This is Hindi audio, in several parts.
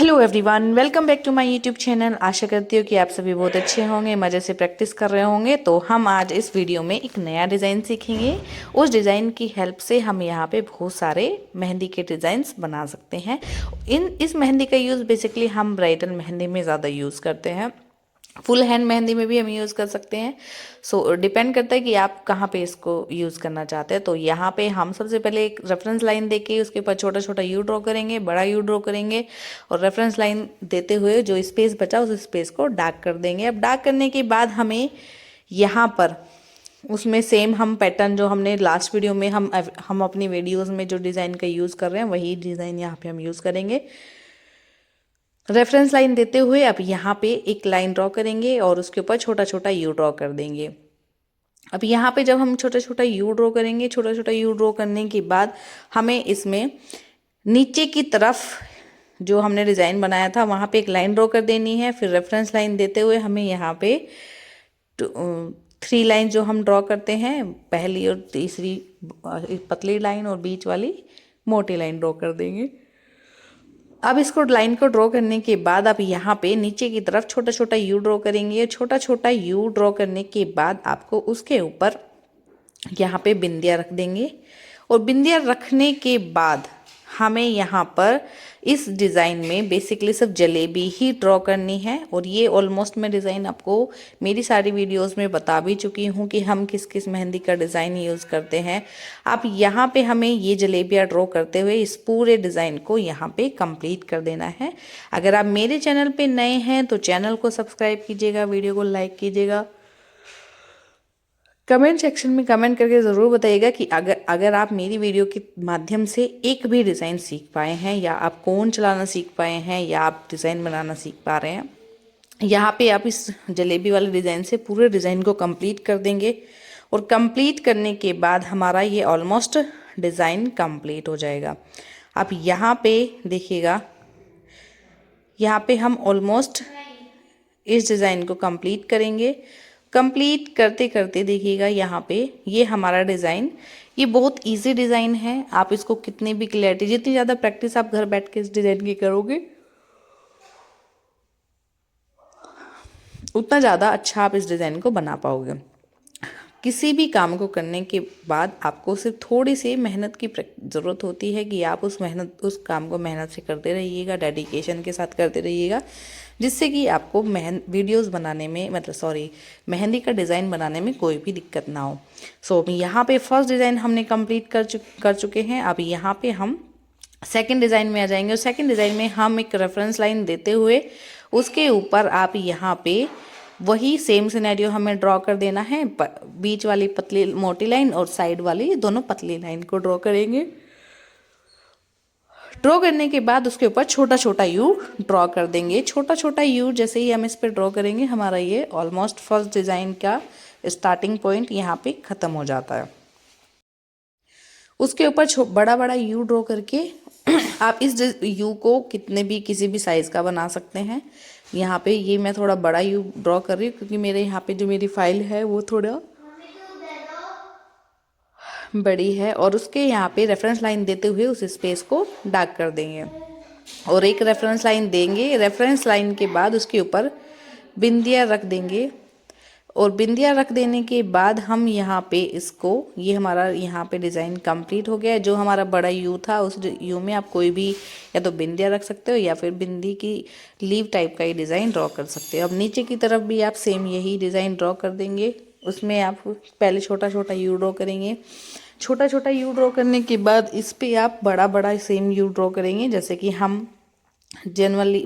Hello everyone, welcome back to my YouTube channel. आशा करती हूँ कि आप सभी बहुत अच्छे होंगे, मज़े से प्रैक्टिस कर रहे होंगे। तो हम आज इस वीडियो में एक नया डिज़ाइन सीखेंगे। उस डिज़ाइन की हेल्प से हम यहाँ पे बहुत सारे मेहंदी के डिज़ाइंस बना सकते हैं। इस मेहंदी का यूज़ बेसिकली हम ब्राइडल मेहंदी में ज़्यादा यूज़ करते हैं। फुल हैंड मेहंदी में भी हम यूज़ कर सकते हैं। सो डिपेंड करता है कि आप कहाँ पे इसको यूज़ करना चाहते हैं। तो यहाँ पे हम सबसे पहले एक रेफरेंस लाइन देके उसके ऊपर छोटा छोटा यू ड्रॉ करेंगे, बड़ा यू ड्रॉ करेंगे और रेफरेंस लाइन देते हुए जो स्पेस बचा उस स्पेस को डार्क कर देंगे। अब डार्क करने के बाद हमें यहाँ पर उसमें सेम हम पैटर्न जो हमने लास्ट वीडियो में हम अपनी वीडियोज़ में जो डिज़ाइन का यूज़ कर रहे हैं वही डिज़ाइन यहाँ पे हम यूज़ करेंगे। रेफरेंस लाइन देते हुए अब यहाँ पे एक लाइन ड्रॉ करेंगे और उसके ऊपर छोटा छोटा यू ड्रॉ कर देंगे। अब यहाँ पे जब हम छोटा छोटा यू ड्रॉ करेंगे, छोटा छोटा यू ड्रॉ करने के बाद हमें इसमें नीचे की तरफ जो हमने डिज़ाइन बनाया था वहाँ पे एक लाइन ड्रॉ कर देनी है। फिर रेफरेंस लाइन देते हुए हमें यहाँ पे 3 लाइन जो हम ड्रॉ करते हैं, पहली और तीसरी पतली लाइन और बीच वाली मोटी लाइन ड्रॉ कर देंगे। अब इसको लाइन को ड्रॉ करने के बाद आप यहाँ पे नीचे की तरफ छोटा छोटा यू ड्रॉ करेंगे। छोटा छोटा यू ड्रॉ करने के बाद आपको उसके ऊपर यहाँ पे बिंदिया रख देंगे और बिंदिया रखने के बाद हमें यहाँ पर इस डिज़ाइन में बेसिकली सिर्फ जलेबी ही ड्रॉ करनी है। और ये ऑलमोस्ट मैं डिज़ाइन आपको मेरी सारी वीडियोस में बता भी चुकी हूँ कि हम किस किस मेहंदी का डिज़ाइन यूज़ करते हैं। अब यहाँ पे हमें ये जलेबियाँ ड्रॉ करते हुए इस पूरे डिज़ाइन को यहाँ पे कंप्लीट कर देना है। अगर आप मेरे चैनल पे नए हैं तो चैनल को सब्सक्राइब कीजिएगा, वीडियो को लाइक कीजिएगा। कमेंट सेक्शन में कमेंट करके ज़रूर बताइएगा कि अगर आप मेरी वीडियो के माध्यम से एक भी डिज़ाइन सीख पाए हैं, या आप कोन चलाना सीख पाए हैं, या आप डिज़ाइन बनाना सीख पा रहे हैं। यहाँ पे आप इस जलेबी वाले डिज़ाइन से पूरे डिज़ाइन को कंप्लीट कर देंगे और कंप्लीट करने के बाद हमारा ये ऑलमोस्ट डिज़ाइन कंप्लीट हो जाएगा। आप यहाँ पे देखिएगा, यहाँ पे हम ऑलमोस्ट इस डिज़ाइन को कंप्लीट करेंगे। कंप्लीट करते करते देखिएगा यहाँ पे ये हमारा डिज़ाइन, ये बहुत इजी डिज़ाइन है। आप इसको कितनी भी क्लैरिटी, जितनी ज़्यादा प्रैक्टिस आप घर बैठ के इस डिज़ाइन की करोगे उतना ज़्यादा अच्छा आप इस डिज़ाइन को बना पाओगे। किसी भी काम को करने के बाद आपको सिर्फ थोड़ी सी मेहनत की ज़रूरत होती है कि आप उस काम को मेहनत से करते रहिएगा, डेडिकेशन के साथ करते रहिएगा, जिससे कि आपको वीडियोस बनाने में मेहंदी का डिज़ाइन बनाने में कोई भी दिक्कत ना हो। सो यहाँ पे फर्स्ट डिज़ाइन हमने कंप्लीट कर चुके हैं। अब यहाँ पे हम सेकंड डिज़ाइन में आ जाएंगे और सेकंड डिज़ाइन में हम एक रेफरेंस लाइन देते हुए उसके ऊपर आप यहाँ पे वही सेम सिनेरियो हमें ड्रॉ कर देना है। बीच वाली पतली मोटी लाइन और साइड वाली दोनों पतली लाइन को ड्रॉ करेंगे। ड्रॉ करने के बाद उसके ऊपर छोटा छोटा यू ड्रॉ कर देंगे। छोटा छोटा यू जैसे ही हम इस पर ड्रॉ करेंगे हमारा ये ऑलमोस्ट फर्स्ट डिज़ाइन का स्टार्टिंग पॉइंट यहाँ पे ख़त्म हो जाता है। उसके ऊपर बड़ा बड़ा यू ड्रॉ करके आप इस यू को किसी भी साइज़ का बना सकते हैं। यहाँ पे ये मैं थोड़ा बड़ा यू ड्रॉ कर रही हूँ क्योंकि मेरे यहाँ पे जो मेरी फाइल है वो थोड़ा बड़ी है। और उसके यहाँ पे रेफरेंस लाइन देते हुए उस स्पेस को डार्क कर देंगे और एक रेफरेंस लाइन देंगे। रेफरेंस लाइन के बाद उसके ऊपर बिंदिया रख देंगे और बिंदिया रख देने के बाद हम यहाँ पे इसको, ये हमारा यहाँ पे डिज़ाइन कंप्लीट हो गया है। जो हमारा बड़ा यू था उस यू में आप कोई भी या तो बिंदिया रख सकते हो या फिर बिंदी की लीव टाइप का ही डिज़ाइन ड्रॉ कर सकते हो। अब नीचे की तरफ भी आप सेम यही डिज़ाइन ड्रॉ कर देंगे। उसमें आप पहले छोटा छोटा यू ड्रॉ करेंगे। छोटा छोटा यू ड्रॉ करने के बाद इस पर आप बड़ा बड़ा सेम यू ड्रॉ करेंगे, जैसे कि हम जनरली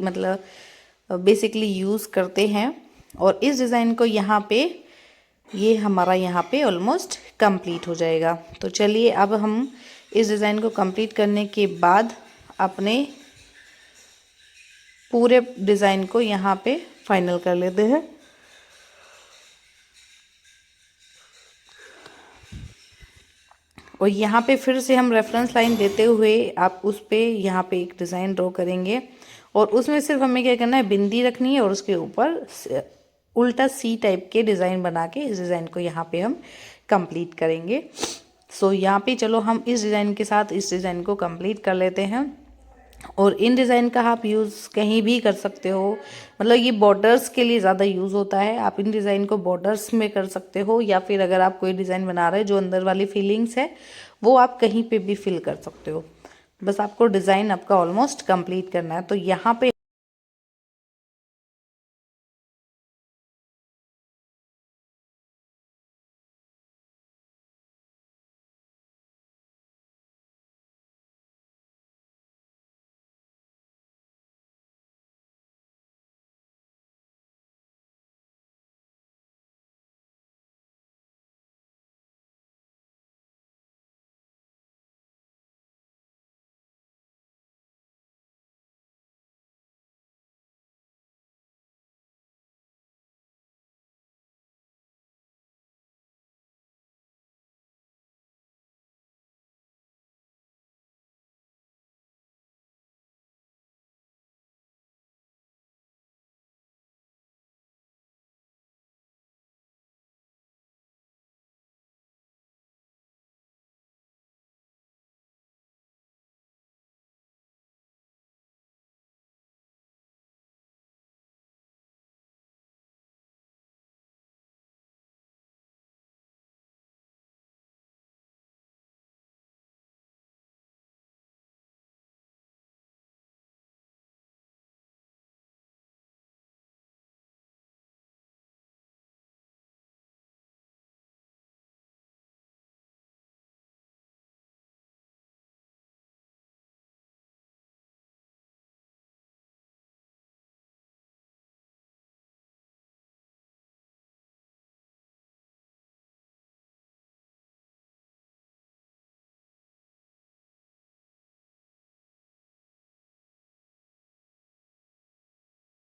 बेसिकली यूज़ करते हैं। और इस डिज़ाइन को यहाँ पे ये हमारा यहाँ पे ऑलमोस्ट कंप्लीट हो जाएगा। तो चलिए अब हम इस डिज़ाइन को कंप्लीट करने के बाद अपने पूरे डिज़ाइन को यहाँ पे फाइनल कर लेते हैं। और यहाँ पे फिर से हम रेफरेंस लाइन देते हुए आप उस पे यहाँ पे एक डिज़ाइन ड्रॉ करेंगे और उसमें सिर्फ हमें क्या करना है, बिंदी रखनी है और उसके ऊपर उल्टा सी टाइप के डिज़ाइन बना के इस डिज़ाइन को यहाँ पे हम कंप्लीट करेंगे। सो यहाँ पे चलो हम इस डिज़ाइन के साथ इस डिज़ाइन को कंप्लीट कर लेते हैं। और इन डिज़ाइन का आप यूज़ कहीं भी कर सकते हो, मतलब ये बॉर्डर्स के लिए ज़्यादा यूज़ होता है। आप इन डिज़ाइन को बॉर्डर्स में कर सकते हो, या फिर अगर आप कोई डिज़ाइन बना रहे हो जो अंदर वाली फीलिंग्स है वो आप कहीं पे भी फिल कर सकते हो। बस आपको डिज़ाइन आपका ऑलमोस्ट कंप्लीट करना है। तो यहाँ पे